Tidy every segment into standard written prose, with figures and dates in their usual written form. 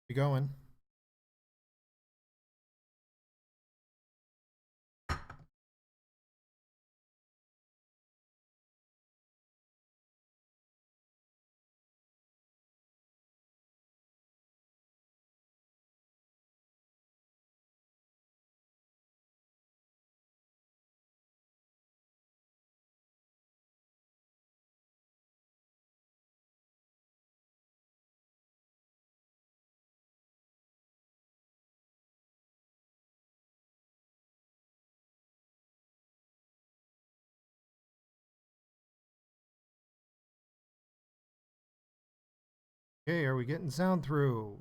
You going? Okay, are we getting sound through?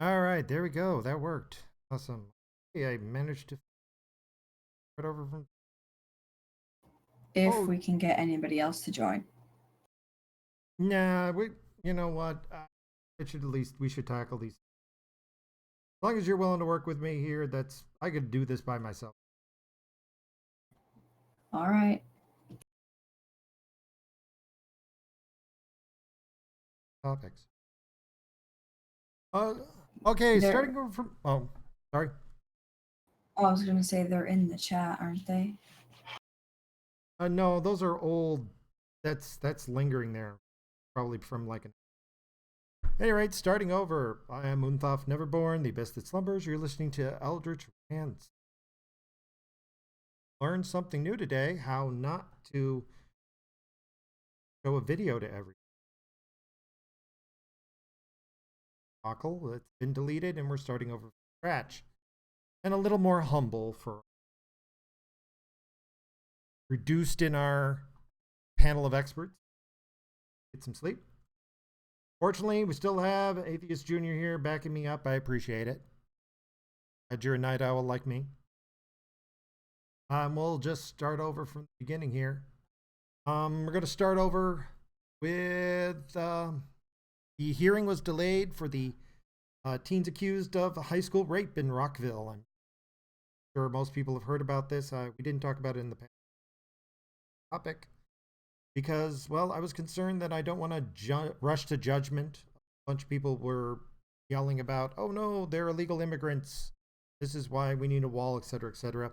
All right, there we go. That worked. Awesome. Hey, I managed to put over from. If Oh, we can get anybody else to join. nah. You know what? It should at least we should tackle these. As long as you're willing to work with me here, I could do this by myself. All right. Topics. Uh, okay. They're, Starting over from. Oh, sorry. I was going to say they're in the chat, aren't they? No, those are old. That's lingering there, probably from like an. Any rate, starting over. I am Unthoff Neverborn, the best that slumbers. You're listening to Eldritch Rants. Learned something new today, how not to show a video to everyone. It's been deleted and we're starting over from scratch. And a little more humble for reduced in our panel of experts. Get some sleep. Fortunately, we still have Atheist Junior here backing me up. I appreciate it. Glad you're a night owl like me. We'll just start over from the beginning here. We're going to start over with the hearing was delayed for the teens accused of high school rape in Rockville. I'm sure most people have heard about this. We didn't talk about it in the topic because, well, I was concerned that I don't want to rush to judgment. A bunch of people were yelling about, oh no, they're illegal immigrants. This is why we need a wall, etc., etc.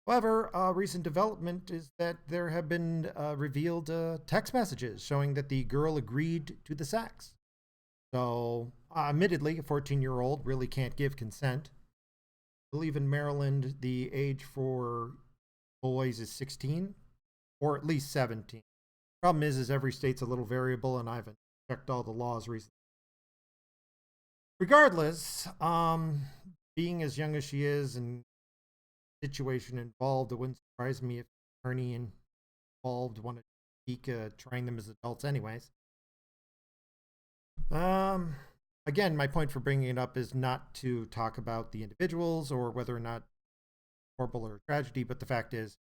However, recent development is that there have been revealed text messages showing that the girl agreed to the sex. So, admittedly, a 14-year-old really can't give consent. I believe in Maryland, the age for boys is 16, or at least 17. Problem is every state's a little variable, and I haven't checked all the laws recently. Regardless, being as young as she is and situation involved, it wouldn't surprise me if the attorney involved wanted to seek trying them as adults anyways. Again, my point for bringing it up is not to talk about the individuals or whether or not horrible or tragedy, but the fact is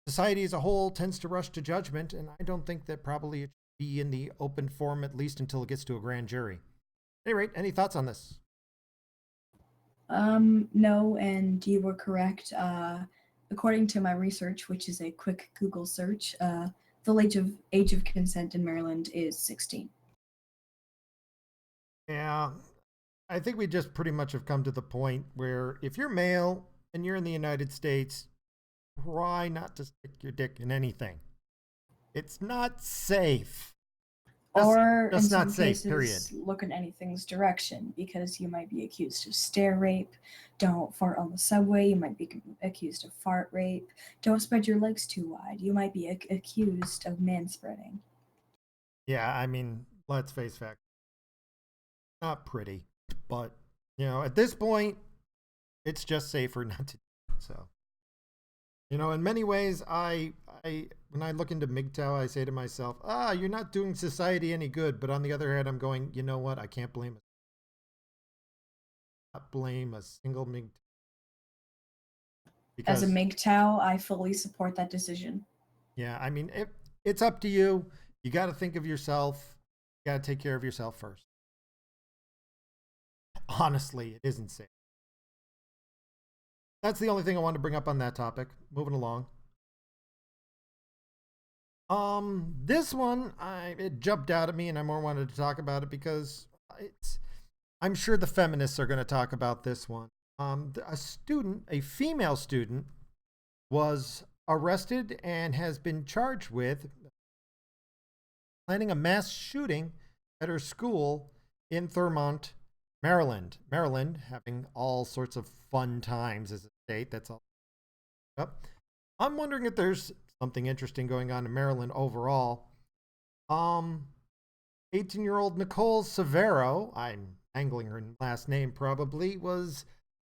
society as a whole tends to rush to judgment, and I don't think that probably it should be in the open form at least until it gets to a grand jury. At any rate, any thoughts on this? No, and you were correct. According to my research, which is a quick Google search, the age of consent in Maryland is 16. Yeah, I think we just pretty much have come to the point where if you're male and you're in the United States, try not to stick your dick in anything. It's not safe. Or in Just not some safe, period. cases, look in anything's direction because you might be accused of stare rape. Don't fart on the subway. You might be accused of fart rape. Don't spread your legs too wide. You might be accused of manspreading. Yeah, I mean, let's face fact. Not pretty, but at this point, it's just safer not to. So, in many ways, when I look into MGTOW, I say to myself, you're not doing society any good. But on the other hand, I'm going, you know what? I can't blame a single MGTOW. As a because, MGTOW, I fully support that decision. yeah, I mean, it's up to you. You got to think of yourself. You got to take care of yourself first. Honestly, it isn't safe. That's the only thing I wanted to bring up on that topic. Moving along. This one, it jumped out at me, and I more wanted to talk about it because I'm sure the feminists are going to talk about this one. A female student, was arrested and has been charged with planning a mass shooting at her school in Thurmont, Maryland. Maryland having all sorts of fun times as a state. That's all up. I'm wondering if there's something interesting going on in Maryland overall. Um, 18-year-old Nicole Severo, I'm angling her last name probably, was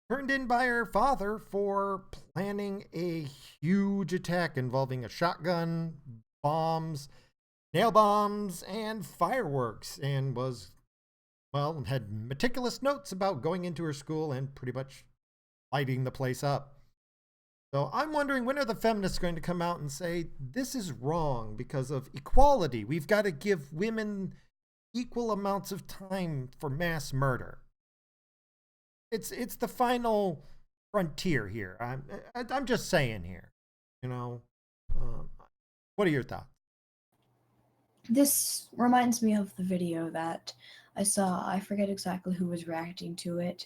turned in by her father for planning a huge attack involving a shotgun, bombs, nail bombs, and fireworks, and had meticulous notes about going into her school and pretty much lighting the place up. So I'm wondering, when are the feminists going to come out and say this is wrong because of equality? We've got to give women equal amounts of time for mass murder. It's the final frontier here. I'm just saying here. You know, what are your thoughts? This reminds me of the video that I saw. I forget exactly who was reacting to it,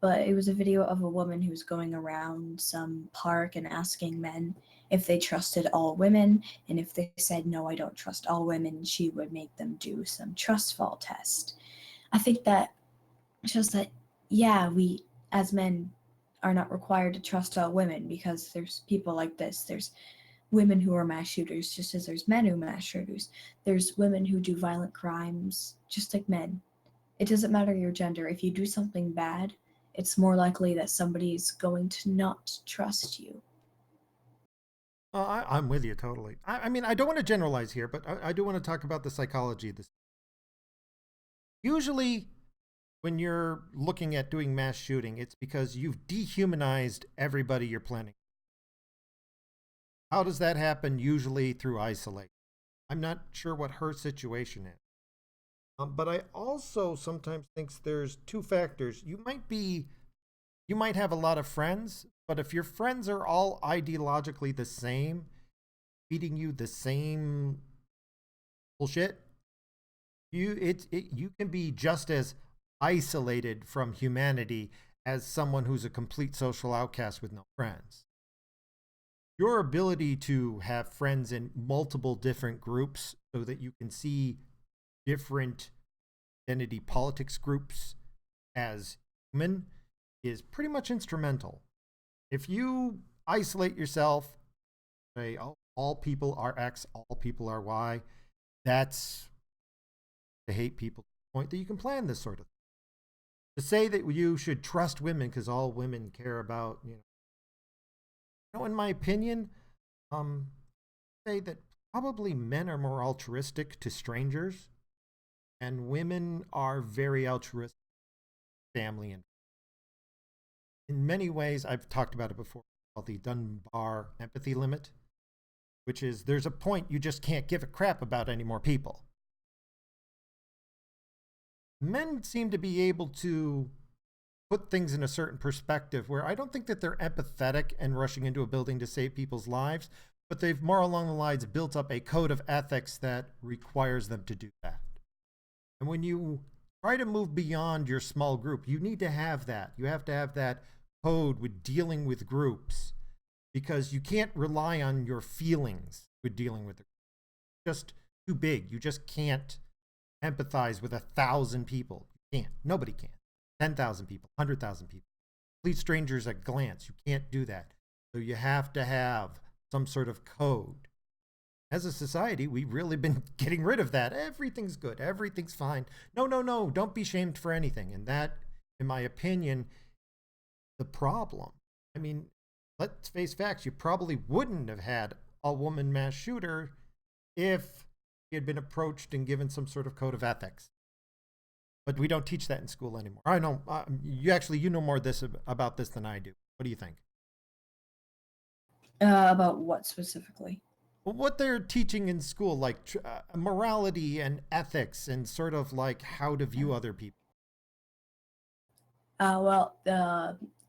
but it was a video of a woman who was going around some park and asking men if they trusted all women, and if they said, no, I don't trust all women, she would make them do some trust fall test. I think that shows that, yeah, we as men are not required to trust all women, because there's people like this. There's women who are mass shooters, just as there's men who are mass shooters. There's women who do violent crimes, just like men. It doesn't matter your gender. If you do something bad, it's more likely that somebody's going to not trust you. I'm with you totally. I mean, I don't want to generalize here, but I do want to talk about the psychology of this. Usually, when you're looking at doing mass shooting, it's because you've dehumanized everybody you're planning. How does that happen? Usually through isolation. I'm not sure what her situation is. But I also sometimes think there's two factors. You might have a lot of friends, but if your friends are all ideologically the same, feeding you the same bullshit, you can be just as isolated from humanity as someone who's a complete social outcast with no friends. Your ability to have friends in multiple different groups so that you can see different identity politics groups as human is pretty much instrumental. If you isolate yourself, say, oh, all people are X, all people are Y, that's to hate people to the point that you can plan this sort of thing. To say that you should trust women because all women care about, in my opinion, say that probably men are more altruistic to strangers, and women are very altruistic to family. And in many ways, I've talked about it before, called the Dunbar empathy limit, which is there's a point you just can't give a crap about any more people. Men seem to be able to put things in a certain perspective where I don't think that they're empathetic and rushing into a building to save people's lives, but they've more along the lines built up a code of ethics that requires them to do that. And when you try to move beyond your small group, you need to have that. You have to have that code with dealing with groups, because you can't rely on your feelings with dealing with it. Just too big. You just can't empathize with 1,000 people. You can't. Nobody can. 10,000 people, 100,000 people. Complete strangers at glance. You can't do that. So you have to have some sort of code. As a society, we've really been getting rid of that. Everything's good. Everything's fine. No, no, no. Don't be shamed for anything. And that, in my opinion, the problem. I mean, let's face facts. You probably wouldn't have had a woman mass shooter if he had been approached and given some sort of code of ethics. But we don't teach that in school anymore. I know you know more about this than I do. What do you think? About what specifically? What they're teaching in school, like morality and ethics, and sort of like how to view other people.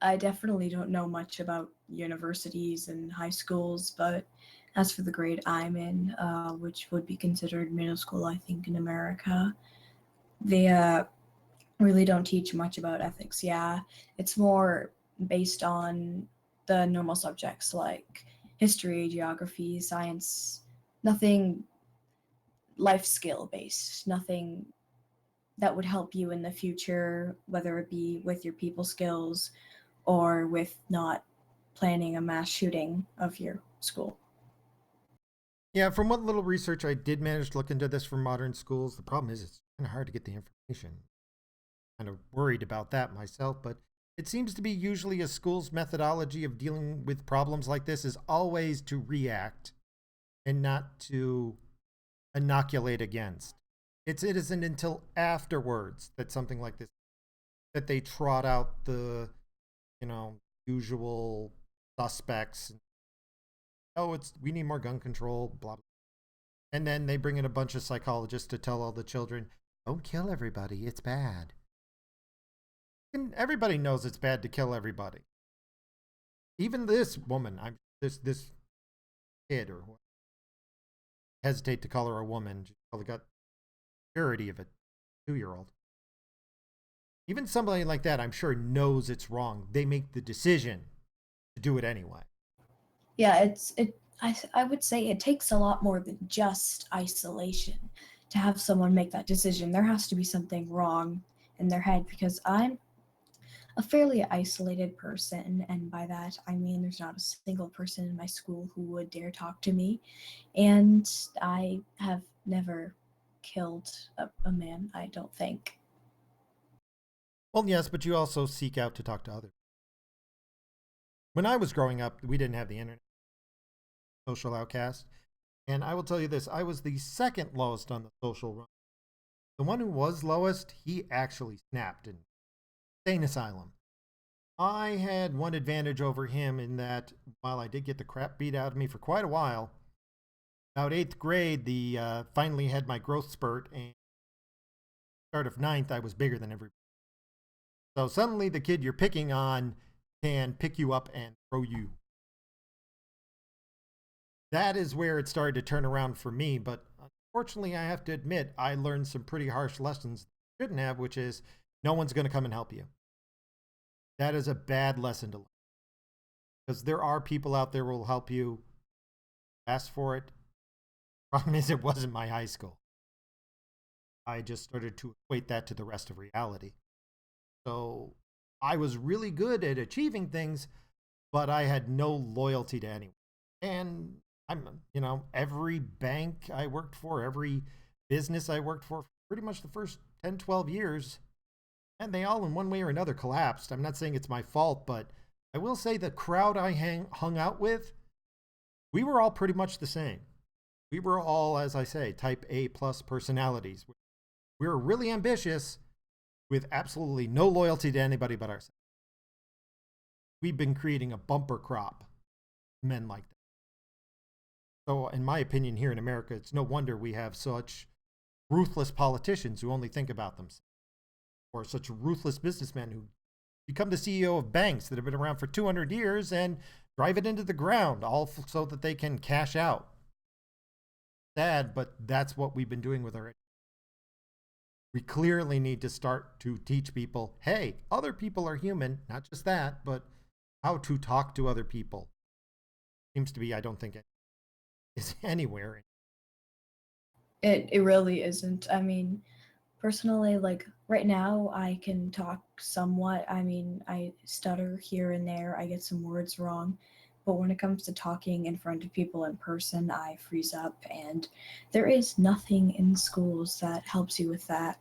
I definitely don't know much about universities and high schools, but as for the grade I'm in, which would be considered middle school, I think, in America, they really don't teach much about ethics. Yeah, it's more based on the normal subjects like history, geography, science, nothing life skill based, nothing that would help you in the future, whether it be with your people skills or with not planning a mass shooting of your school. Yeah, from what little research I did manage to look into this for modern schools, the problem is it's kind of hard to get the information. Kind of worried about that myself, but it seems to be usually a school's methodology of dealing with problems like this is always to react and not to inoculate against. It isn't until afterwards that something like this that they trot out the, usual suspects. Oh, it's we need more gun control, blah blah. And then they bring in a bunch of psychologists to tell all the children, don't kill everybody, it's bad. And everybody knows it's bad to kill everybody. Even this woman, this kid or what, hesitate to call her a woman. She probably got purity of a 2-year-old. Even somebody like that, I'm sure, knows it's wrong. They make the decision to do it anyway. Yeah, I would say it takes a lot more than just isolation to have someone make that decision. There has to be something wrong in their head because I'm a fairly isolated person, and by that I mean there's not a single person in my school who would dare talk to me, and I have never killed a man, I don't think. Well, yes, but you also seek out to talk to others. When I was growing up, we didn't have the internet, social outcast. And I will tell you this, I was the second lowest on the social run. The one who was lowest, he actually snapped in insane asylum. I had one advantage over him in that while I did get the crap beat out of me for quite a while, about 8th grade, the finally had my growth spurt, and start of ninth, I was bigger than everybody. So suddenly the kid you're picking on can pick you up and throw you. That is where it started to turn around for me, but unfortunately, I have to admit, I learned some pretty harsh lessons I shouldn't have, which is no one's going to come and help you. That is a bad lesson to learn. Because there are people out there who will help you. Ask for it. Problem is, it wasn't my high school. I just started to equate that to the rest of reality. So I was really good at achieving things, but I had no loyalty to anyone. And every bank I worked for, every business I worked for pretty much the first 10, 12 years, and they all in one way or another collapsed. I'm not saying it's my fault, but I will say the crowd I hung out with, we were all pretty much the same. We were all, as I say, type A plus personalities. We were really ambitious with absolutely no loyalty to anybody but ourselves. We've been creating a bumper crop of men like that. So, in my opinion, here in America, it's no wonder we have such ruthless politicians who only think about themselves, or such ruthless businessmen who become the CEO of banks that have been around for 200 years and drive it into the ground, all so that they can cash out. Sad, but that's what we've been doing with our. We clearly need to start to teach people, hey, other people are human, not just that, but how to talk to other people. Seems to be, I don't think it is anywhere. It really isn't. I mean, personally, like right now, I can talk somewhat. I mean, I stutter here and there, I get some words wrong. But when it comes to talking in front of people in person, I freeze up, and there is nothing in schools that helps you with that.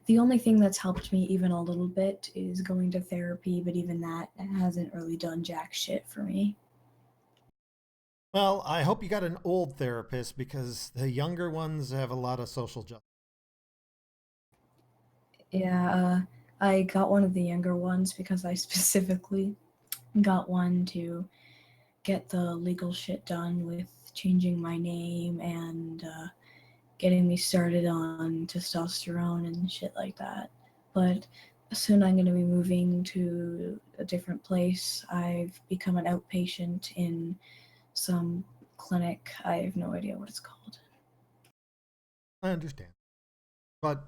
The only thing that's helped me even a little bit is going to therapy, but even that hasn't really done jack shit for me. Well, I hope you got an old therapist because the younger ones have a lot of social justice. Yeah, I got one of the younger ones because I specifically got one to get the legal shit done with changing my name and getting me started on testosterone and shit like that. But soon I'm going to be moving to a different place. I've become an outpatient in some clinic. I have no idea what it's called. I understand. But,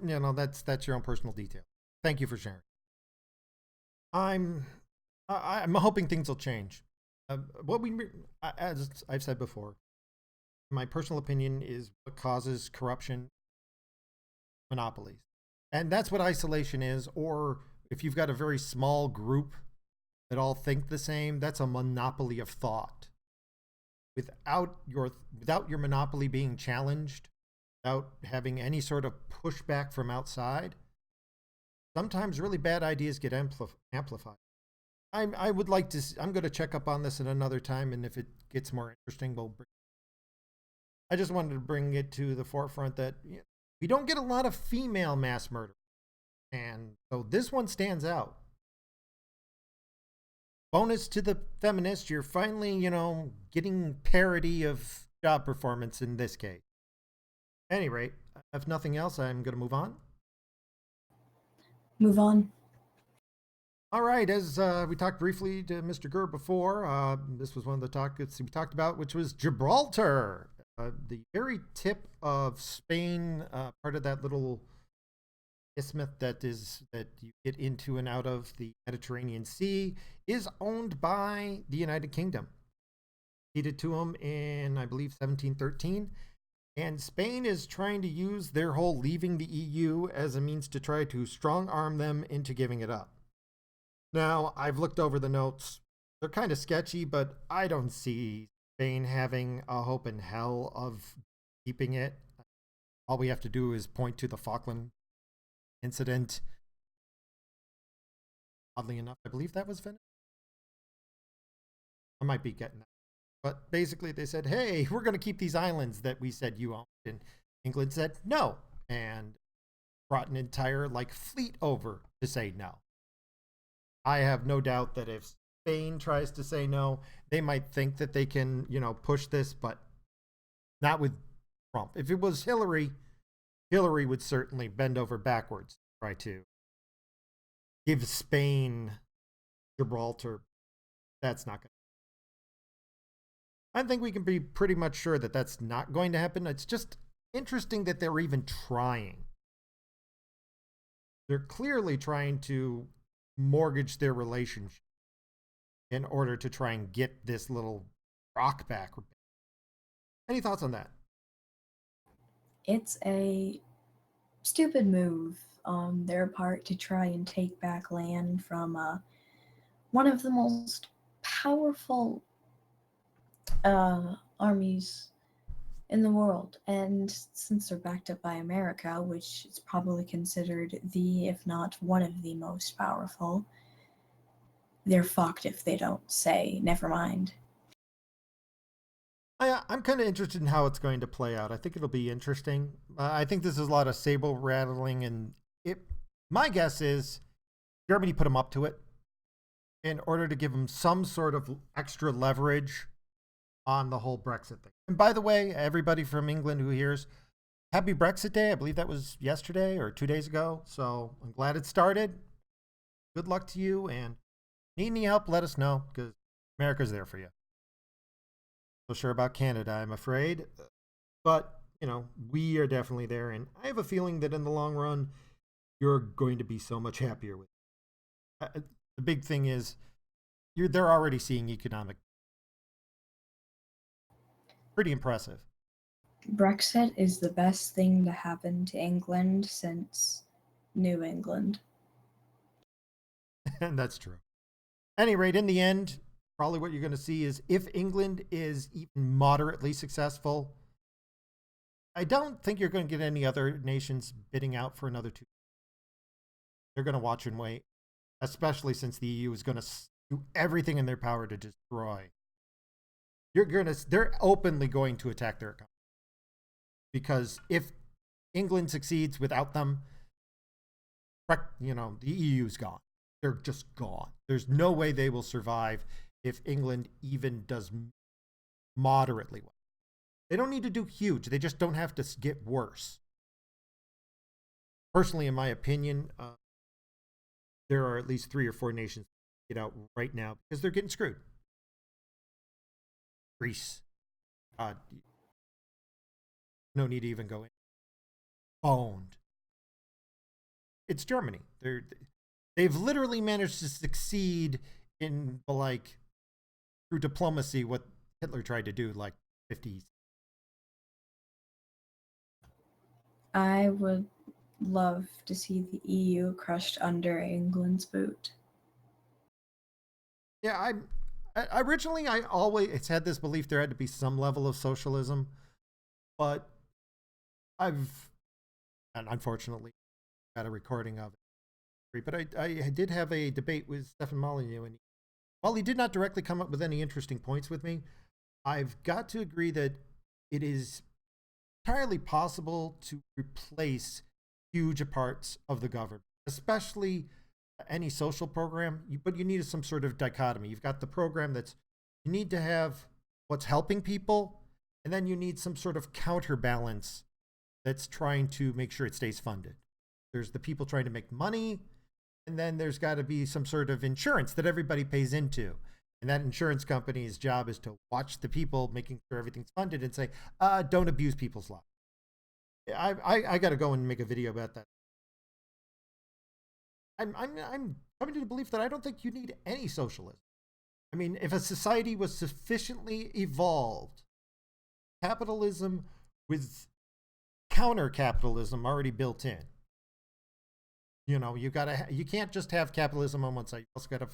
that's your own personal detail. Thank you for sharing. I'm hoping things will change. As I've said before, my personal opinion is what causes corruption, monopolies. And that's what isolation is. Or if you've got a very small group that all think the same, that's a monopoly of thought. Without your monopoly being challenged, without having any sort of pushback from outside, sometimes really bad ideas get amplified. I would like to. I'm going to check up on this at another time, and if it gets more interesting, I just wanted to bring it to the forefront that we don't get a lot of female mass murder, and so this one stands out. Bonus to the feminist, you're finally, getting parity of job performance in this case. At any rate, if nothing else, I'm going to move on. Move on. All right, as we talked briefly to Mr. Gurr before, this was one of the topics we talked about, which was Gibraltar, the very tip of Spain, part of that little isthmus that you get into and out of the Mediterranean Sea, is owned by the United Kingdom. Ceded to them in, I believe, 1713. And Spain is trying to use their whole leaving the EU as a means to try to strong arm them into giving it up. Now, I've looked over the notes. They're kind of sketchy, but I don't see Spain having a hope in hell of keeping it. All we have to do is point to the Falkland incident. Oddly enough, I believe that was Venice. I might be getting that. But basically, they said, hey, we're going to keep these islands that we said you owned. And England said no, and brought an entire fleet over to say no. I have no doubt that if Spain tries to say no, they might think that they can, push this, but not with Trump. If it was Hillary would certainly bend over backwards to try to give Spain Gibraltar. That's not going to. I think we can be pretty much sure that that's not going to happen. It's just interesting that they're even trying. They're clearly trying to mortgage their relationship in order to try and get this little rock back. Any thoughts on that? It's a stupid move on their part to try and take back land from one of the most powerful armies in the world. And since they're backed up by America, which is probably considered if not one of the most powerful, they're fucked if they don't say, never mind. I'm kind of interested in how it's going to play out. I think it'll be interesting. I think this is a lot of saber rattling, and my guess is Germany put them up to it in order to give them some sort of extra leverage on the whole Brexit thing. And by the way, everybody from England who hears, happy Brexit Day. I believe that was yesterday or 2 days ago. So I'm glad it started. Good luck to you. And need any help, let us know, because America's there for you. So sure about Canada, I'm afraid. But, we are definitely there. And I have a feeling that in the long run, you're going to be so much happier with it. The big thing is they're already seeing economic. Pretty impressive. Brexit is the best thing to happen to England since New England. And that's true. At any rate, in the end, probably what you're going to see is if England is even moderately successful, I don't think you're going to get any other nations bidding out for another 2. They're going to watch and wait, especially since the EU is going to do everything in their power to destroy. They're openly going to attack their economy. Because if England succeeds without them, the EU's gone. They're just gone. There's no way they will survive if England even does moderately well. They don't need to do huge. They just don't have to get worse. Personally, in my opinion, there are at least 3 or 4 nations that get out right now because they're getting screwed. Greece. No need to even go in. Owned. It's Germany. They've literally managed to succeed in, like, through diplomacy, what Hitler tried to do, like, 50s. I would love to see the EU crushed under England's boot. Yeah, originally I always had this belief there had to be some level of socialism, but and unfortunately got a recording of it. But I did have a debate with Stefan Molyneux, and while he did not directly come up with any interesting points with me, I've got to agree that it is entirely possible to replace huge parts of the government, especially any social program, but you need some sort of dichotomy. You've got the program you need to have what's helping people, and then you need some sort of counterbalance that's trying to make sure it stays funded. There's the people trying to make money, and then there's got to be some sort of insurance that everybody pays into. And that insurance company's job is to watch the people, making sure everything's funded, and say, don't abuse people's lives. I got to go and make a video about that. I'm coming to the belief that I don't think you need any socialism. I mean, if a society was sufficiently evolved, capitalism with counter-capitalism already built in. You know, you can't just have capitalism on one side. You also got to.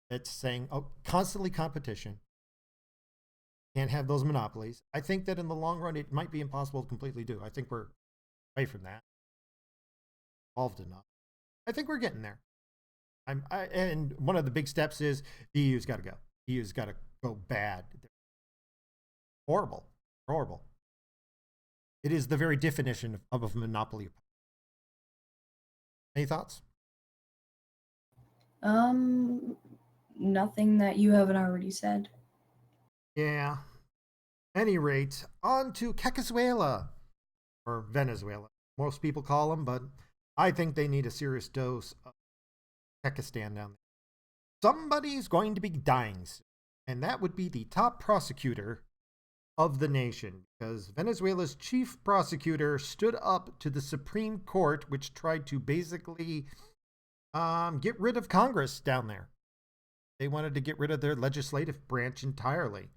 It's saying, constantly competition. Can't have those monopolies. I think that in the long run, it might be impossible to completely do. I think we're away from that. Evolved enough. I think we're getting there. And one of the big steps is the EU's got to go. The EU's got to go bad. Horrible. Horrible. It is the very definition of a monopoly. Any thoughts? Nothing that you haven't already said. Yeah. Any rate, on to Kekezuela, or Venezuela. Most people call them, but I think they need a serious dose of Kekistan down there. Somebody's going to be dying soon, and that would be the top prosecutor of the nation, because Venezuela's chief prosecutor stood up to the Supreme Court, which tried to basically get rid of Congress down there. They wanted to get rid of their legislative branch entirely.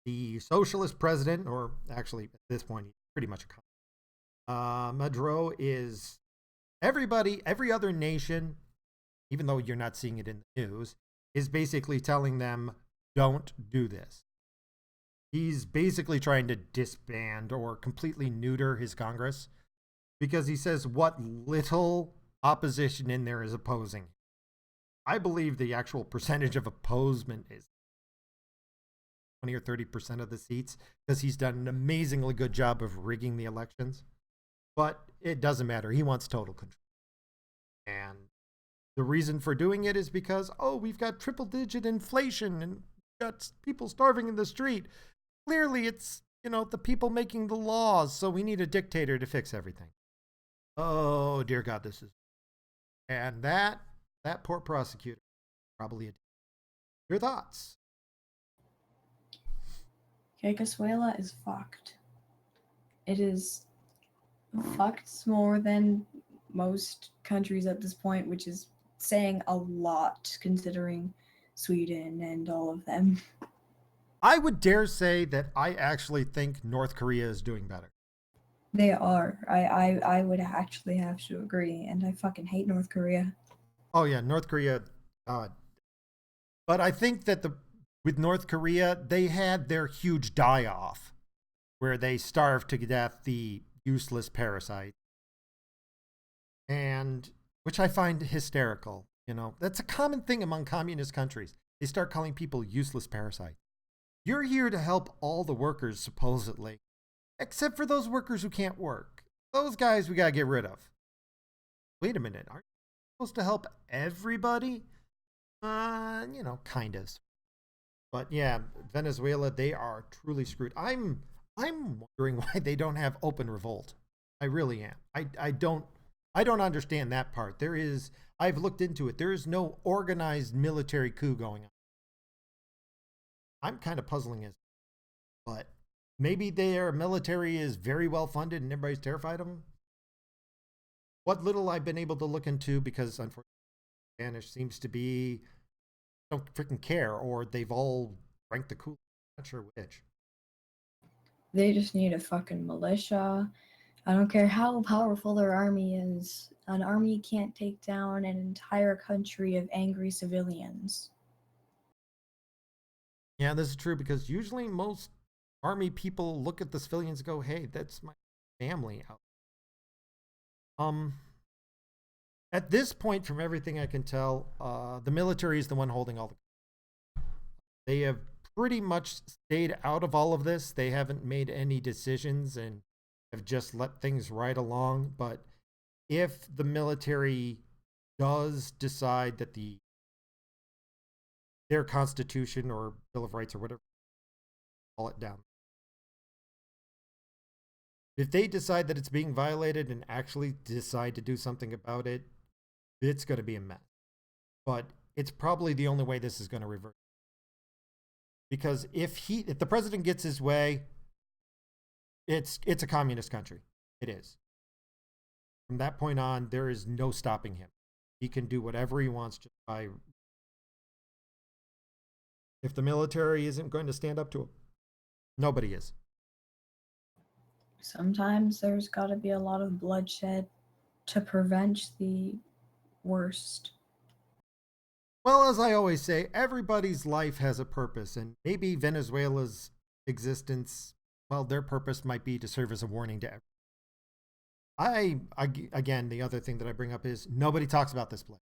The socialist president, or actually at this point, he's pretty much a communist. Maduro is every other nation, even though you're not seeing it in the news, is basically telling them, don't do this. He's basically trying to disband or completely neuter his Congress because he says what little opposition in there is opposing. I believe the actual percentage of opposement is 20 or 30% of the seats because he's done an amazingly good job of rigging the elections. But it doesn't matter. He wants total control. And the reason for doing it is because, we've got triple-digit inflation and we've got people starving in the street. Clearly, it's, the people making the laws, so we need a dictator to fix everything. Oh, dear God, this is... And that poor prosecutor, probably your thoughts? Kekezuela is fucked. It is fucked more than most countries at this point, which is saying a lot considering Sweden and all of them. I would dare say that I actually think North Korea is doing better. They are. I would actually have to agree, and I fucking hate North Korea. Oh yeah, North Korea. But I think that with North Korea, they had their huge die-off where they starved to death the useless parasite, and which I find hysterical. That's a common thing among communist countries. They start calling people useless parasites. You're here to help all the workers, supposedly, except for those workers who can't work. Those guys we gotta get rid of. Wait a minute, aren't you supposed to help everybody? Kind of. But yeah, Venezuela, they are truly screwed. I'm wondering why they don't have open revolt. I really am. I don't understand that part. I've looked into it. There is no organized military coup going on. I'm kind of puzzling as, but maybe their military is very well funded and everybody's terrified of them. What little I've been able to look into, because unfortunately, Spanish seems to be don't freaking care, or they've all drank the Kool-Aid. Not sure which. They just need a fucking militia. I don't care how powerful their army is. An army can't take down an entire country of angry civilians. Yeah, this is true because usually most army people look at the civilians and go, "Hey, that's my family out." At this point, from everything I can tell, the military is the one holding all the. They have pretty much stayed out of all of this. They haven't made any decisions and have just let things ride along. But if the military does decide that their constitution or Bill of Rights or whatever, call it down. If they decide that it's being violated and actually decide to do something about it, it's going to be a mess. But it's probably the only way this is going to reverse. Because if the president gets his way, it's a communist country. It is. From that point on, there is no stopping him. He can do whatever he wants just by. If the military isn't going to stand up to him, nobody is. Sometimes there's got to be a lot of bloodshed to prevent the worst. Well, as I always say, everybody's life has a purpose, and maybe Venezuela's existence, well, their purpose might be to serve as a warning to everyone. Again, the other thing that I bring up is nobody talks about this place.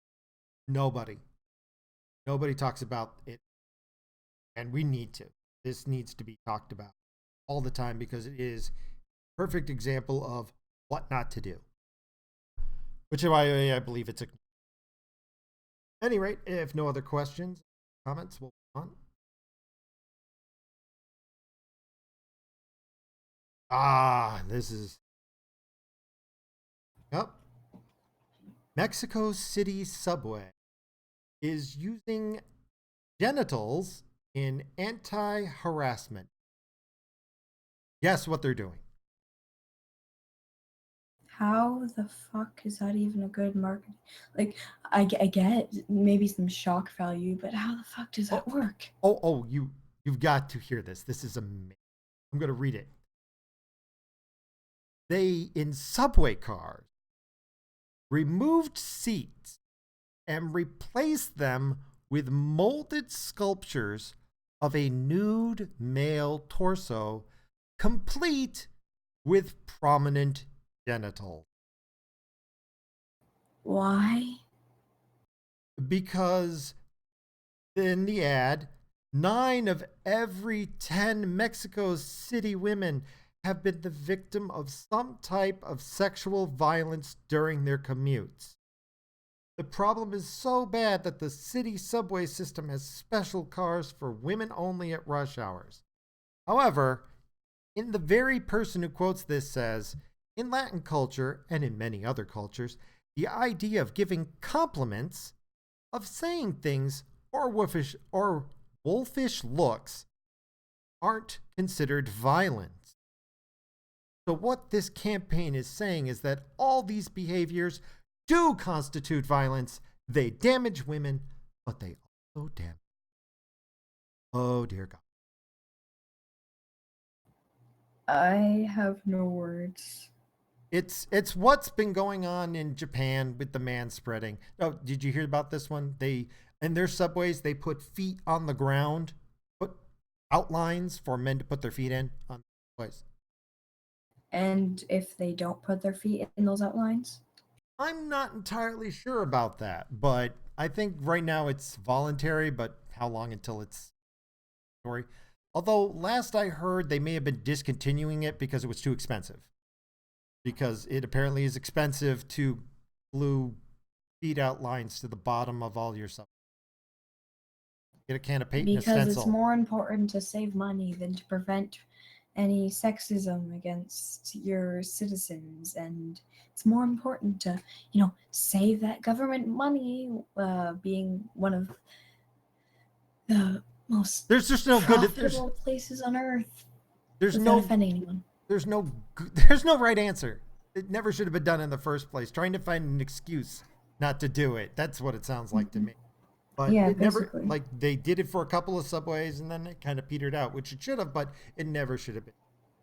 Nobody talks about it, and we need to. This needs to be talked about all the time because it is a perfect example of what not to do, which is why I believe it's a. At any rate, if no other questions, comments, we'll move on. This is. Yep. Mexico City subway is using genitals in anti-harassment. Guess what they're doing? How the fuck is that even a good marketing? Like, I get maybe some shock value, but how the fuck does that work? You've got to hear this. This is amazing. I'm going to read it. They, in subway cars, removed seats and replaced them with molded sculptures of a nude male torso, complete with prominent genitals. Why? Because in the ad, 9 of every 10 Mexico City women have been the victim of some type of sexual violence during their commutes. The problem is so bad that the city subway system has special cars for women only at rush hours. However, in the very person who quotes this says, in Latin culture and in many other cultures, the idea of giving compliments, of saying things or wolfish looks aren't considered violence. So what this campaign is saying is that all these behaviors do constitute violence. They damage women, but they also damage. Oh, dear God. I have no words. It's what's been going on in Japan with the man spreading. Oh, did you hear about this one? In their subways, they put feet on the ground, put outlines for men to put their feet in on the subways. And if they don't put their feet in those outlines? I'm not entirely sure about that, but I think right now it's voluntary, but how long until it's story? Although last I heard they may have been discontinuing it because it was too expensive. Because it apparently is expensive to glue feet outlines to the bottom of all your stuff. Get a can of paint and a Because stencil. it's more important to save money than to prevent any sexism against your citizens, and it's more important to, save that government money, being one of the most There's just no good. profitable places on earth There's without no offending anyone. there's no right answer. It never should have been done in the first place. Trying to find an excuse not to do it. That's what it sounds like to me. But Yeah, it never, basically. like, they did it for a couple of subways and then it kind of petered out, which it should have, but it never should have been.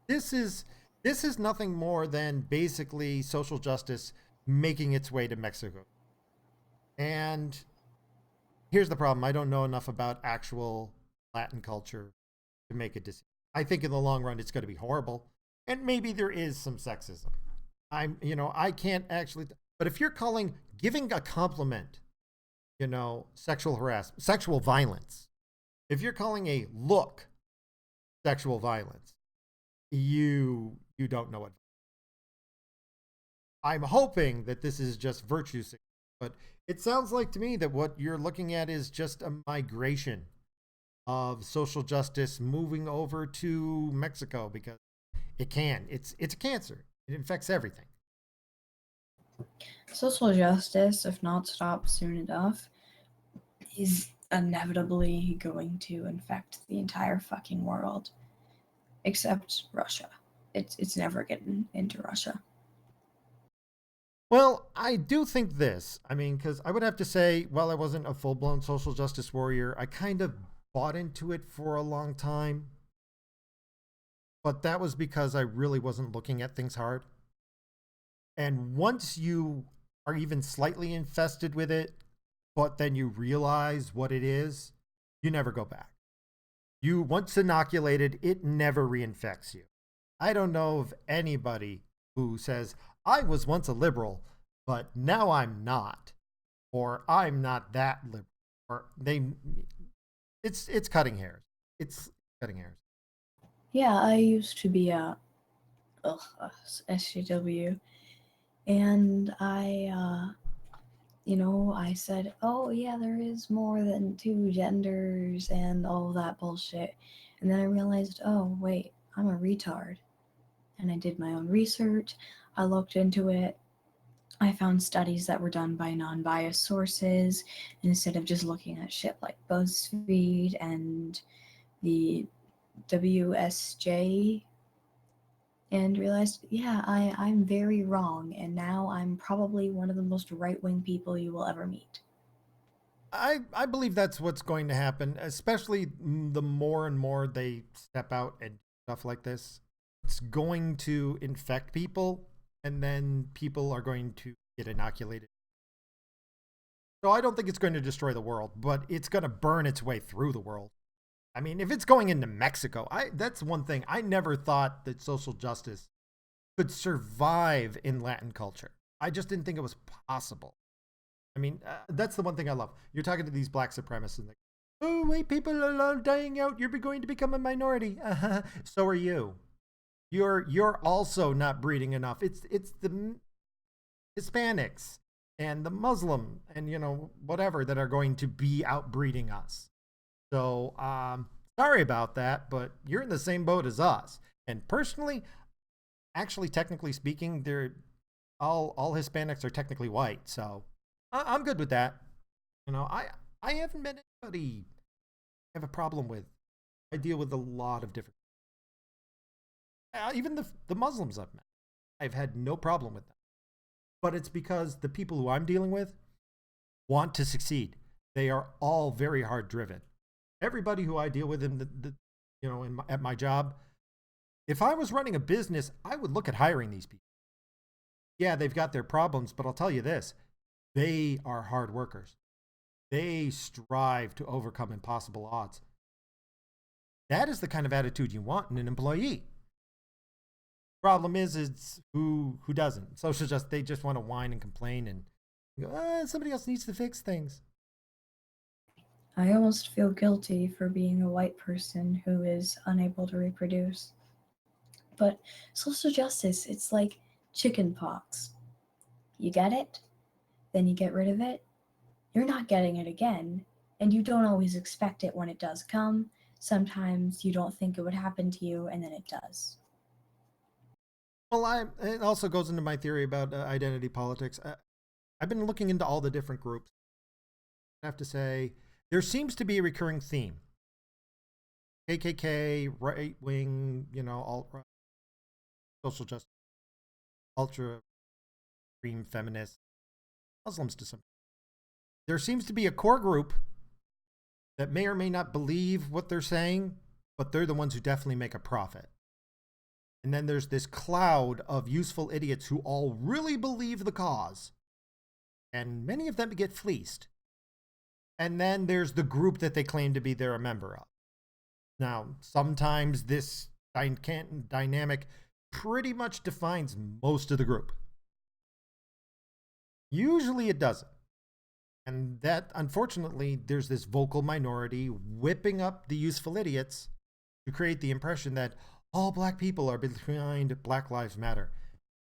This is nothing more than basically social justice making its way to Mexico. And here's the problem. I don't know enough about actual Latin culture to make a decision. I think in the long run it's going to be horrible. And maybe there is some sexism. I can't actually, but if you're calling giving a compliment, sexual harassment, sexual violence, if you're calling a look sexual violence, you don't know what. I'm hoping that this is just virtue signaling, but it sounds like to me that what you're looking at is just a migration of social justice moving over to Mexico because it can. It's a cancer. It infects everything. Social justice, if not stopped soon enough, is inevitably going to infect the entire fucking world, except Russia. It's never getting into Russia. Well, I do think this. I mean, because I would have to say, while I wasn't a full blown social justice warrior, I kind of bought into it for a long time. But that was because I really wasn't looking at things hard. And once you are even slightly infested with it, but then you realize what it is, you never go back. You once inoculated, it never reinfects you. I don't know of anybody who says, I was once a liberal, but now I'm not. Or I'm not that liberal. Or it's cutting hairs. It's cutting hairs. Yeah, I used to be a SJW, and I said, oh yeah, there is more than two genders and all that bullshit. And then I realized, oh wait, I'm a retard. And I did my own research. I looked into it. I found studies that were done by non-biased sources instead of just looking at shit like BuzzFeed and the WSJ, and realized, yeah, I'm very wrong, and now I'm probably one of the most right-wing people you will ever meet. I believe that's what's going to happen, especially the more and more they step out and stuff like this. It's going to infect people, and then people are going to get inoculated. So I don't think it's going to destroy the world, but it's going to burn its way through the world. I mean, if it's going into Mexico, that's one thing. I never thought that social justice could survive in Latin culture. I just didn't think it was possible. I mean, that's the one thing I love. You're talking to these black supremacists, and oh, white people are dying out. You're going to become a minority. So are you. You're also not breeding enough. It's the Hispanics and the Muslim and whatever that are going to be outbreeding us. So sorry about that, but you're in the same boat as us. And personally, actually, technically speaking, they're all Hispanics are technically white. So I'm good with that. I haven't met anybody I have a problem with. I deal with a lot of different. Even the Muslims I've met, I've had no problem with them. But it's because the people who I'm dealing with want to succeed. They are all very hard driven. Everybody who I deal with at my job, if I was running a business, I would look at hiring these people. Yeah, they've got their problems, but I'll tell you this, they are hard workers. They strive to overcome impossible odds. That is the kind of attitude you want in an employee. Problem is it's who doesn't. They just want to whine and complain and go, somebody else needs to fix things. I almost feel guilty for being a white person who is unable to reproduce. But social justice, it's like chicken pox. You get it, then you get rid of it, you're not getting it again, and you don't always expect it when it does come. Sometimes you don't think it would happen to you, and then it does. Well, it also goes into my theory about identity politics. I've been looking into all the different groups. I have to say, there seems to be a recurring theme. KKK, right wing, alt-right, social justice, ultra extreme feminists, Muslims to some. There seems to be a core group that may or may not believe what they're saying, but they're the ones who definitely make a profit. And then there's this cloud of useful idiots who all really believe the cause. And many of them get fleeced. And then there's the group that they claim to be they're a member of. Now, sometimes this dynamic pretty much defines most of the group. Usually it doesn't. And that, unfortunately, there's this vocal minority whipping up the useful idiots to create the impression that all black people are behind Black Lives Matter.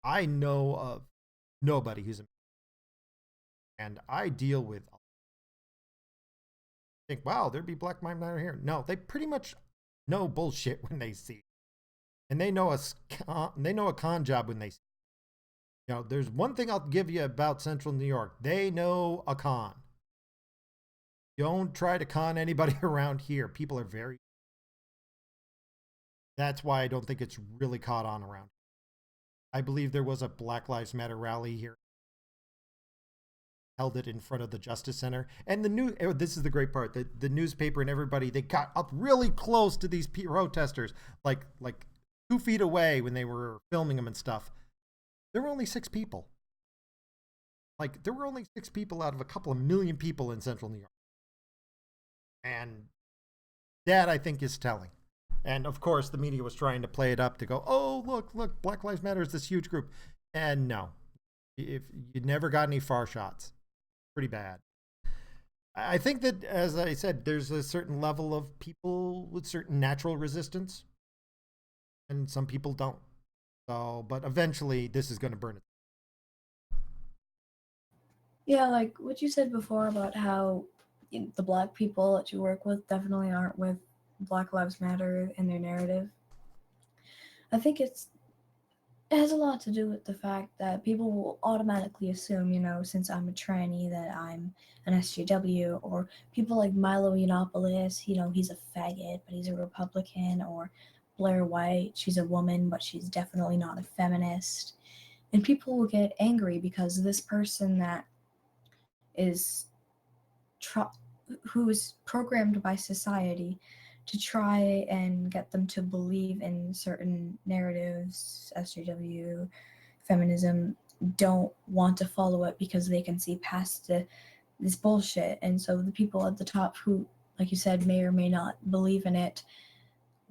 I know of nobody who's, and I deal with, think, wow, there'd be Black Lives Matter here. No, they pretty much know bullshit when they see it. And they know a con job when they see it. There's one thing I'll give you about Central New York. They know a con. Don't try to con anybody around here. People are very... That's why I don't think it's really caught on around. I believe there was a Black Lives Matter rally here. Held it in front of the Justice Center. And this is the great part. The newspaper and everybody, they got up really close to these protesters, like 2 feet away when they were filming them and stuff. There were only 6 people. There were only 6 people out of a couple of million people in Central New York. And that, I think, is telling. And, of course, the media was trying to play it up to go, oh, look, Black Lives Matter is this huge group. And no. If you never got any far shots. Pretty bad. I think that, as I said, there's a certain level of people with certain natural resistance. And some people don't. So, but eventually this is going to burn it. Yeah, like what you said before about how the black people that you work with definitely aren't with Black Lives Matter in their narrative. I think it has a lot to do with the fact that people will automatically assume, since I'm a tranny, that I'm an SJW, or people like Milo Yiannopoulos, he's a faggot, but he's a Republican, or Blair White, she's a woman, but she's definitely not a feminist. And people will get angry because this person that is who is programmed by society to try and get them to believe in certain narratives, SJW, feminism, don't want to follow it because they can see past this bullshit. And so the people at the top who, like you said, may or may not believe in it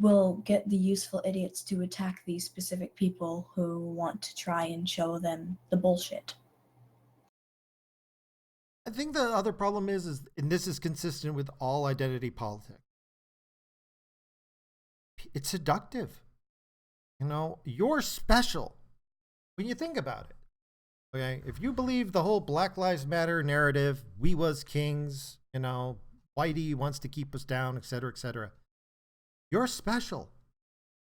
will get the useful idiots to attack these specific people who want to try and show them the bullshit. I think the other problem is, and this is consistent with all identity politics, it's seductive. You're special when you think about it. Okay, if you believe the whole Black Lives Matter narrative, we was kings, Whitey wants to keep us down, etc., etc., you're special.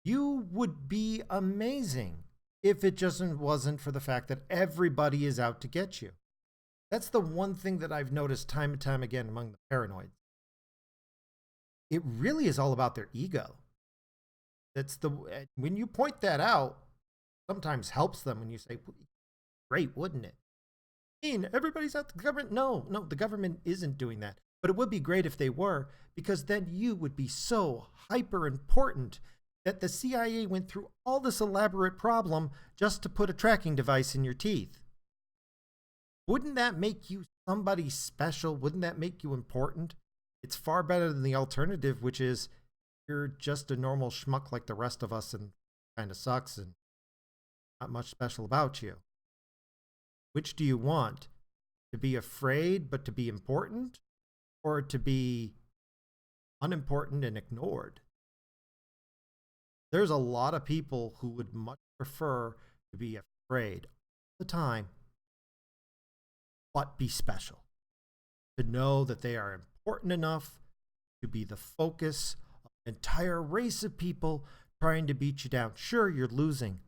You would be amazing if it just wasn't for the fact that everybody is out to get you. That's the one thing that I've noticed time and time again among the paranoids. It really is all about their ego. When you point that out, sometimes helps them when you say, great, wouldn't it? Everybody's out the government. No, the government isn't doing that. But it would be great if they were, because then you would be so hyper important that the CIA went through all this elaborate problem just to put a tracking device in your teeth. Wouldn't that make you somebody special? Wouldn't that make you important? It's far better than the alternative, which is you're just a normal schmuck like the rest of us and kind of sucks and not much special about you. Which do you want? To be afraid but to be important? Or to be unimportant and ignored? There's a lot of people who would much prefer to be afraid all the time, but be special. To know that they are important enough to be the focus of an entire race of people trying to beat you down. Sure, you're losing,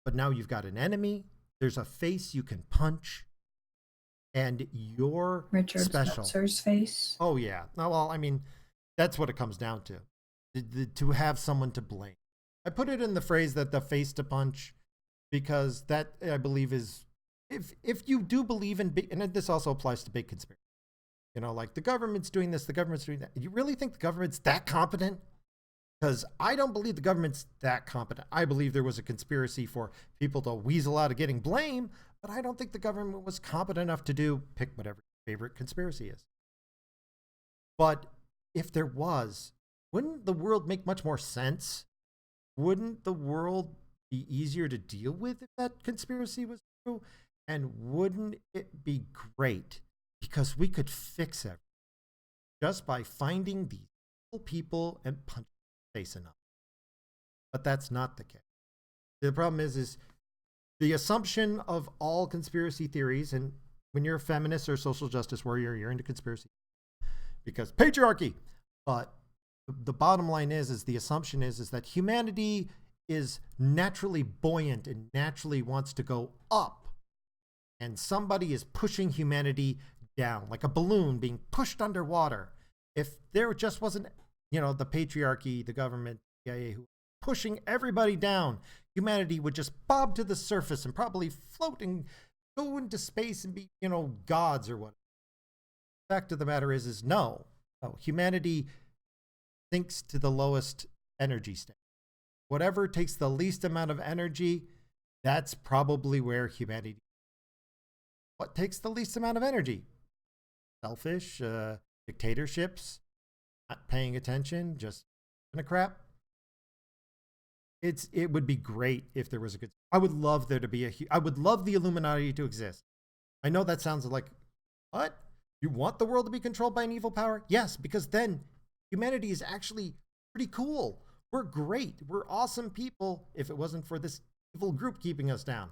but now you've got an enemy. There's a face you can punch, and you're Richard special. Spencer's face. Oh, yeah. No, well, I mean, that's what it comes down to. To have someone to blame. I put it in the phrase that the face to punch, because that, I believe, is, if you do believe in big, and this also applies to big conspiracy, you know, like the government's doing this, the government's doing that. You really think the government's that competent? Because I don't believe the government's that competent. I believe there was a conspiracy for people to weasel out of getting blame, but I don't think the government was competent enough to pick whatever your favorite conspiracy is. But if there was, wouldn't the world make much more sense? Wouldn't the world be easier to deal with if that conspiracy was true? And wouldn't it be great? Because we could fix it just by finding these people and punching their face enough. But that's not the case. The problem is the assumption of all conspiracy theories, and when you're a feminist or a social justice warrior, you're into conspiracy because patriarchy. But the bottom line is the assumption is that humanity is naturally buoyant and naturally wants to go up, and somebody is pushing humanity down like a balloon being pushed underwater. If there just wasn't, you know, the patriarchy, the government, CIA, who pushing everybody down, humanity would just bob to the surface and probably float and go into space and be, you know, gods or what. The fact of the matter is no, humanity sinks to the lowest energy state. Whatever takes the least amount of energy, that's probably where humanity. What takes the least amount of energy? Selfish, dictatorships, not paying attention, just in a crap. It would be great if there was a good. I would love there to be I would love the Illuminati to exist. I know that sounds like, what? You want the world to be controlled by an evil power? Yes, because then humanity is actually pretty cool. We're great. We're awesome people if it wasn't for this evil group keeping us down.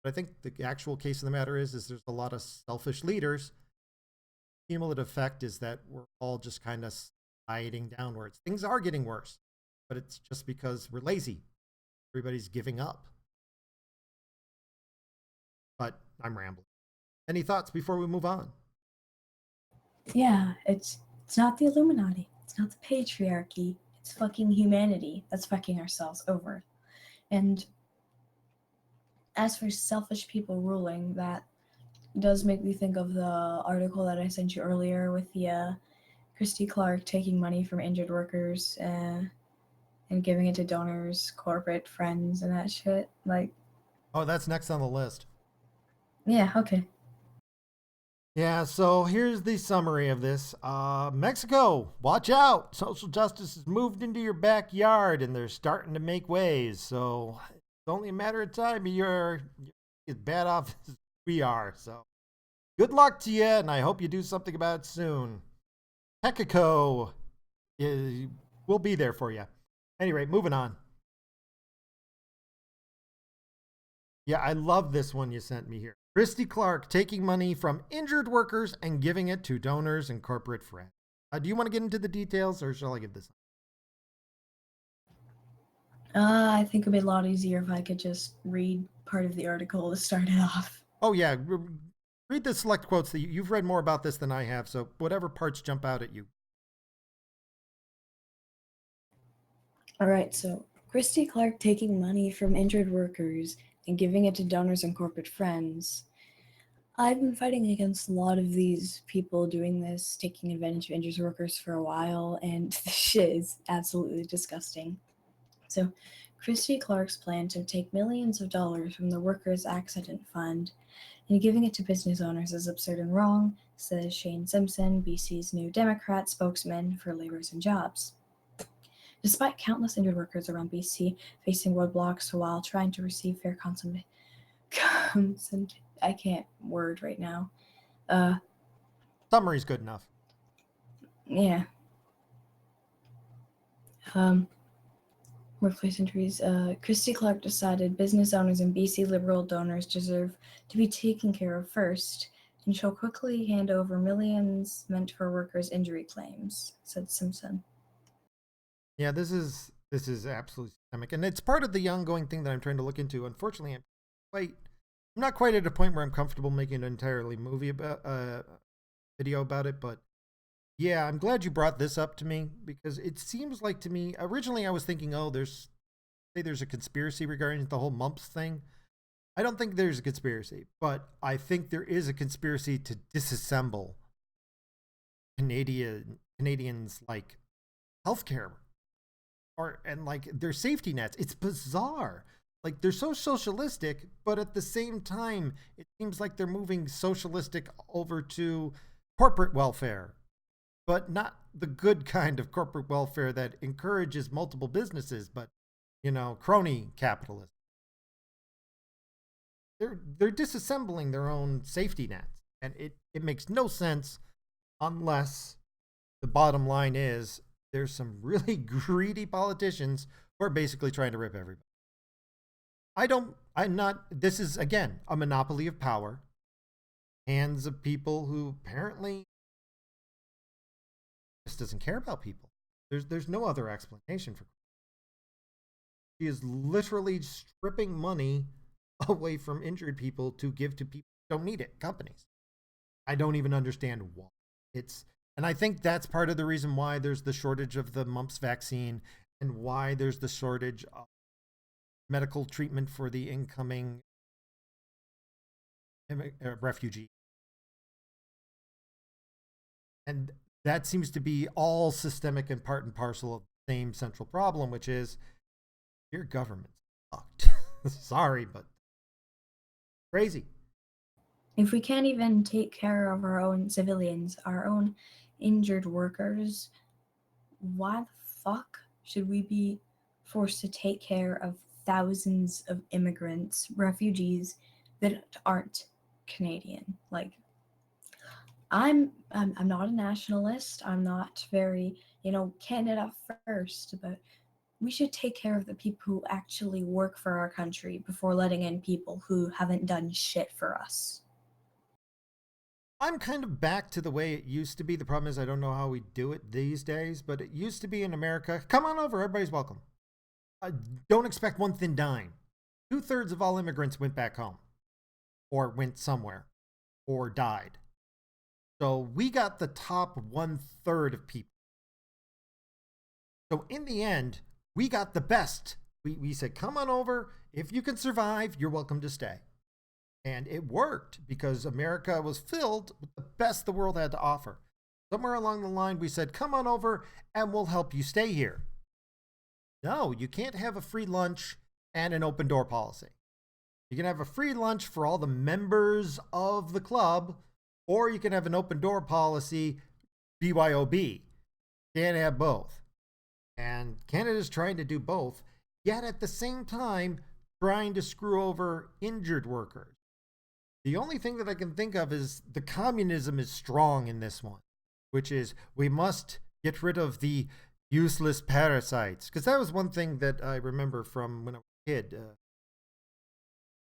But I think the actual case of the matter is there's a lot of selfish leaders. The cumulative effect is that we're all just kind of sliding downwards. Things are getting worse, but it's just because we're lazy. Everybody's giving up. But I'm rambling. Any thoughts before we move on? Yeah, it's not the Illuminati. It's not the patriarchy. It's fucking humanity that's fucking ourselves over. And as for selfish people ruling, that does make me think of the article that I sent you earlier with the Christy Clark taking money from injured workers and giving it to donors, corporate friends, and that shit. Like, oh, that's next on the list. Yeah, okay. Yeah, so here's the summary of this. Mexico, watch out. Social justice has moved into your backyard and they're starting to make waves. So it's only a matter of time. You're as bad off as we are. So good luck to you, and I hope you do something about it soon. Kekezuela will be there for you. Anyway, moving on. Yeah, I love this one you sent me here. Christy Clark taking money from injured workers and giving it to donors and corporate friends. Do you want to get into the details, or shall I give this? I think it'd be a lot easier if I could just read part of the article to start it off. Oh, yeah. Read the select quotes. That you've read more about this than I have, so whatever parts jump out at you. All right, so Christy Clark taking money from injured workers and giving it to donors and corporate friends. I've been fighting against a lot of these people doing this, taking advantage of injured workers for a while, and this shit is absolutely disgusting. So, Christy Clark's plan to take millions of dollars from the Workers' Accident Fund and giving it to business owners is absurd and wrong, says Shane Simpson, BC's new Democrat spokesman for Labours and Jobs. Despite countless injured workers around BC facing roadblocks while trying to receive fair I can't word right now. Summary's good enough. Yeah. Workplace injuries. Christy Clark decided business owners and BC Liberal donors deserve to be taken care of first, and she'll quickly hand over millions meant for workers' injury claims, said Simpson. Yeah, this is absolutely systemic, and it's part of the ongoing thing that I'm trying to look into. Unfortunately, I'm not quite at a point where I'm comfortable making an entirely movie about video about it, but yeah, I'm glad you brought this up to me because it seems like to me originally I was thinking, oh, there's a conspiracy regarding the whole mumps thing. I don't think there's a conspiracy, but I think there is a conspiracy to disassemble Canadians like healthcare and like their safety nets. It's bizarre. Like they're so socialistic, but at the same time, it seems like they're moving socialistic over to corporate welfare, but not the good kind of corporate welfare that encourages multiple businesses, but crony capitalism. They're disassembling their own safety nets, and it makes no sense unless the bottom line is there's some really greedy politicians who are basically trying to rip everybody. This is again a monopoly of power, hands of people who apparently just doesn't care about people. There's no other explanation for it. She is literally stripping money away from injured people to give to people who don't need it, companies. I don't even understand why. And I think that's part of the reason why there's the shortage of the mumps vaccine and why there's the shortage of medical treatment for the incoming refugee. And that seems to be all systemic and part and parcel of the same central problem, which is your government's fucked. Sorry, but crazy. If we can't even take care of our own civilians, our own injured workers, why the fuck should we be forced to take care of thousands of immigrants, refugees that aren't Canadian? Like, I'm not a nationalist. I'm not very, Canada first, but we should take care of the people who actually work for our country before letting in people who haven't done shit for us. I'm kind of back to the way it used to be. The problem is I don't know how we do it these days, but it used to be in America. Come on over, everybody's welcome. Don't expect one thin dime. 2/3 of all immigrants went back home or went somewhere or died. So we got the top 1/3 of people. So in the end, we got the best. We said, come on over. If you can survive, you're welcome to stay. And it worked because America was filled with the best the world had to offer. Somewhere along the line, we said, come on over and we'll help you stay here. No, you can't have a free lunch and an open door policy. You can have a free lunch for all the members of the club, or you can have an open door policy, BYOB. Can't have both. And Canada's trying to do both, yet at the same time, trying to screw over injured workers. The only thing that I can think of is the communism is strong in this one, which is we must get rid of the useless parasites. Because that was one thing that I remember from when I was a kid.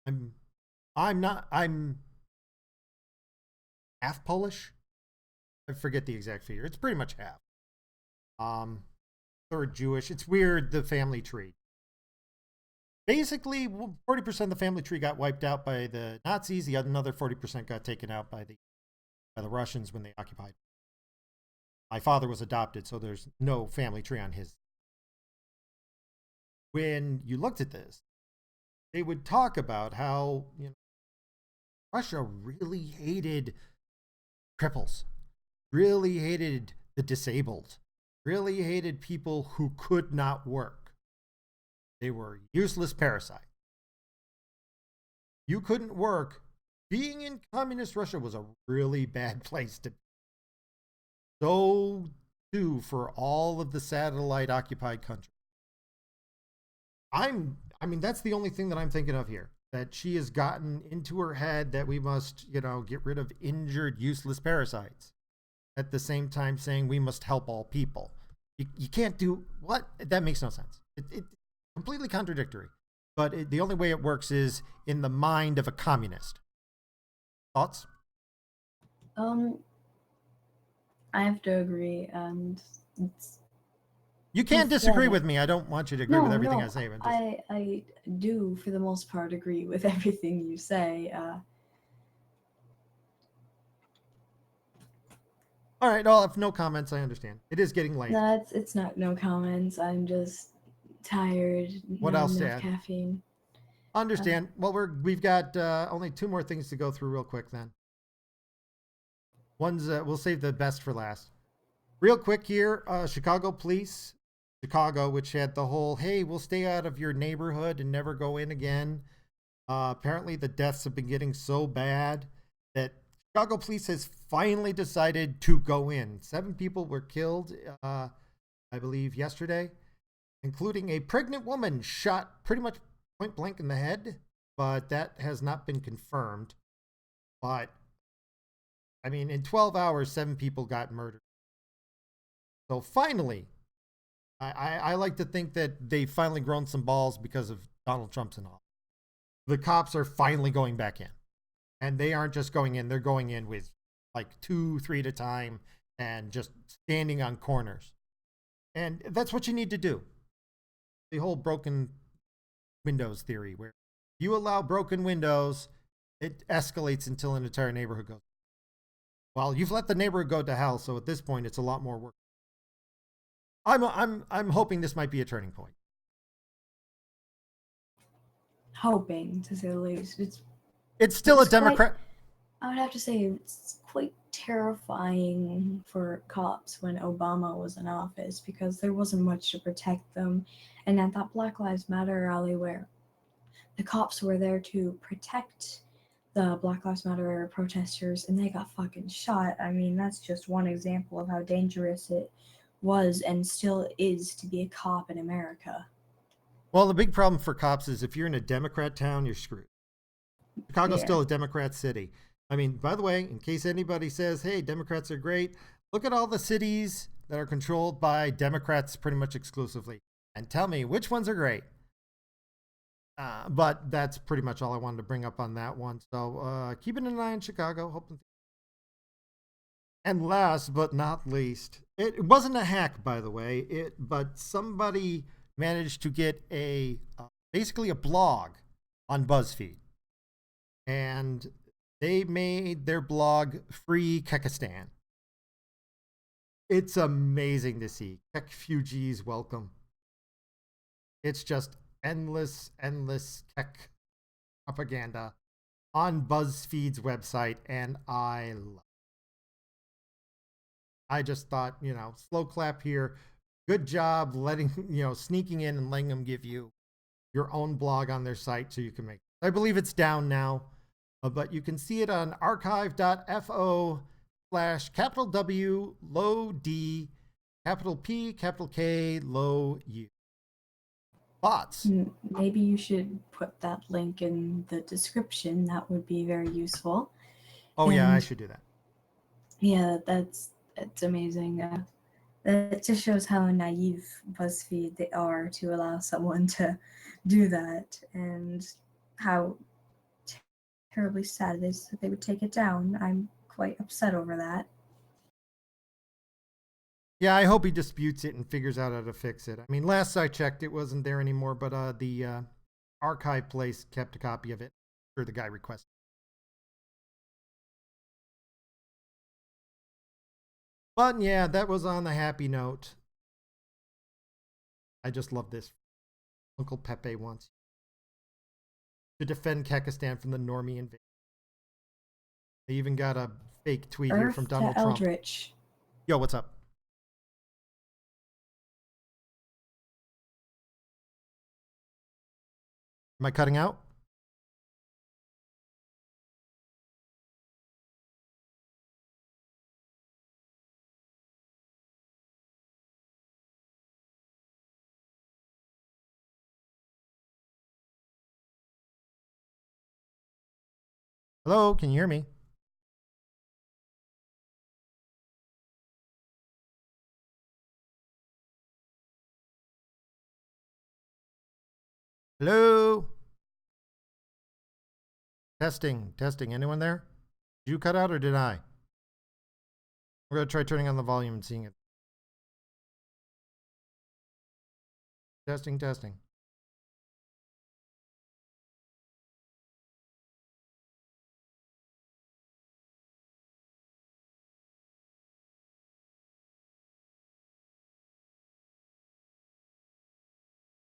I'm half Polish. I forget the exact figure. It's pretty much half. Third Jewish. It's weird, the family tree. Basically, 40% of the family tree got wiped out by the Nazis. The another 40% got taken out by the Russians when they occupied. My father was adopted, so there's no family tree on his. When you looked at this, they would talk about how Russia really hated cripples, really hated the disabled, really hated people who could not work. They were useless parasites. You couldn't work. Being in communist Russia was a really bad place to be. So too for all of the satellite occupied countries. That's the only thing that I'm thinking of here. That she has gotten into her head that we must, get rid of injured, useless parasites. At the same time saying we must help all people. You can't do what? That makes no sense. It's completely contradictory. But the only way it works is in the mind of a communist. Thoughts? I have to agree, and it's You can't disagree with pathetic. me. I don't want you to agree with No, everything I no, say, but just I do for the most part agree with everything you say. all right. I'll have no comments. I understand. It is getting late. It's not no comments. I'm just tired, What not else to enough add? caffeine. Understand. Well, we've got only 2 more things to go through real quick. Then one's we'll save the best for last. Real quick here, Chicago police, Chicago, which had the whole "hey, we'll stay out of your neighborhood and never go in again." Apparently, the deaths have been getting so bad that Chicago police has finally decided to go in. 7 people were killed, I believe, yesterday, including a pregnant woman shot pretty much point blank in the head, but that has not been confirmed. But, I mean, in 12 hours, 7 people got murdered. So finally, I like to think that they finally grown some balls because of Donald Trump's and all. The cops are finally going back in. And they aren't just going in, they're going in with like 2, 3 at a time and just standing on corners. And that's what you need to do. The whole broken windows theory, where you allow broken windows, it escalates until an entire neighborhood goes. Well, you've let the neighborhood go to hell, so at this point, it's a lot more work. I'm hoping this might be a turning point. Hoping, to say the least. It's still a It's quite- Democrat. I would have to say it's quite terrifying for cops when Obama was in office because there wasn't much to protect them. And at that Black Lives Matter rally where the cops were there to protect the Black Lives Matter protesters and they got fucking shot. I mean, that's just one example of how dangerous it was and still is to be a cop in America. Well, the big problem for cops is if you're in a Democrat town, you're screwed. Chicago's still a Democrat city. I mean, by the way, in case anybody says, hey, Democrats are great, look at all the cities that are controlled by Democrats pretty much exclusively and tell me which ones are great. But that's pretty much all I wanted to bring up on that one. So keeping an eye on Chicago. Hoping. And last but not least, it wasn't a hack, by the way, but somebody managed to get basically a blog on BuzzFeed. And they made their blog Free Kekistan. It's amazing to see. Kekezuela's welcome. It's just endless tech propaganda on BuzzFeed's website, and I love it. I just thought, slow clap here. Good job sneaking in and letting them give you your own blog on their site so you can make it. I believe it's down now. But you can see it on archive.fo/W low D capital P capital K low U. Thoughts? Maybe you should put that link in the description. That would be very useful. Oh, yeah, I should do that. Yeah, it's amazing. That just shows how naive BuzzFeed they are to allow someone to do that, and how terribly sad it is that they would take it down. I'm quite upset over that. Yeah, I hope he disputes it and figures out how to fix it. I mean, last I checked, it wasn't there anymore, but the archive place kept a copy of it. I'm sure the guy requested. But yeah, that was on the happy note. I just love this. Uncle Pepe wants to defend Kekistan from the normie invasion. They even got a fake tweet here from Donald Trump. Eldritch. Yo, what's up? Am I cutting out? Hello, can you hear me? Hello? Testing. Anyone there? Did you cut out or did I? We're going to try turning on the volume and seeing it. Testing, testing.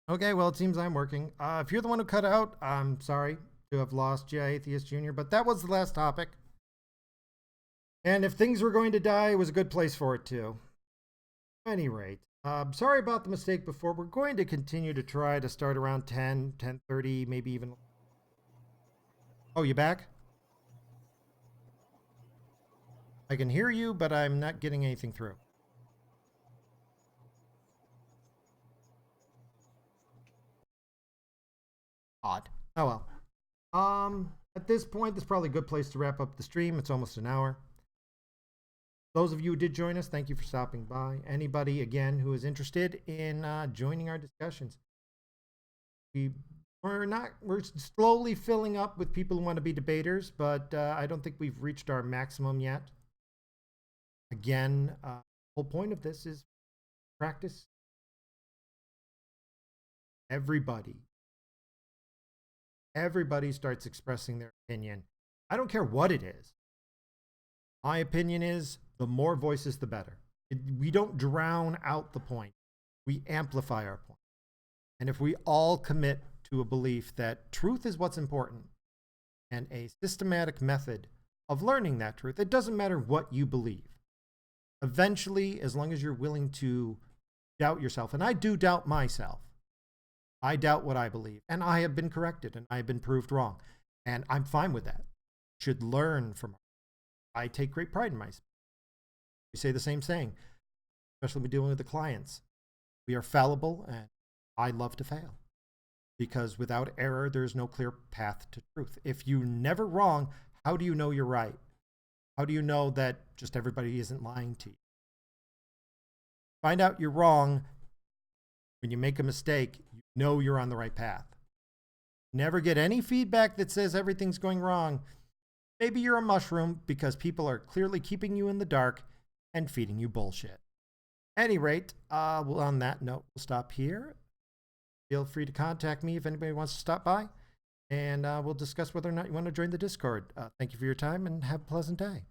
Okay, well, it seems I'm working. If you're the one who cut out, I'm sorry to have lost you, Atheist Jr., but that was the last topic. And if things were going to die, it was a good place for it to. At any rate, sorry about the mistake before. We're going to continue to try to start around 10, 10:30, maybe even... Oh, you back? I can hear you, but I'm not getting anything through. Odd. Oh well. At this point, this is probably a good place to wrap up the stream. It's almost an hour. Those of you who did join us, thank you for stopping by. Anybody, again, who is interested in joining our discussions, we're slowly filling up with people who want to be debaters, but I don't think we've reached our maximum yet. Again, the whole point of this is practice. Everybody starts expressing their opinion. I don't care what it is. My opinion is the more voices, the better. We don't drown out the point. We amplify our point. And if we all commit to a belief that truth is what's important and a systematic method of learning that truth, it doesn't matter what you believe. Eventually, as long as you're willing to doubt yourself, and I do doubt myself, I doubt what I believe, and I have been corrected and I have been proved wrong, and I'm fine with that. Should learn from it. I take great pride in myself. We say the same saying, especially when dealing with the clients. We are fallible, and I love to fail. Because without error, there's no clear path to truth. If you're never wrong, how do you know you're right? How do you know that just everybody isn't lying to you? Find out you're wrong when you make a mistake, you know you're on the right path. Never get any feedback that says everything's going wrong. Maybe you're a mushroom because people are clearly keeping you in the dark and feeding you bullshit. At any rate, well, on that note, we'll stop here. Feel free to contact me if anybody wants to stop by, and we'll discuss whether or not you want to join the Discord. Thank you for your time and have a pleasant day.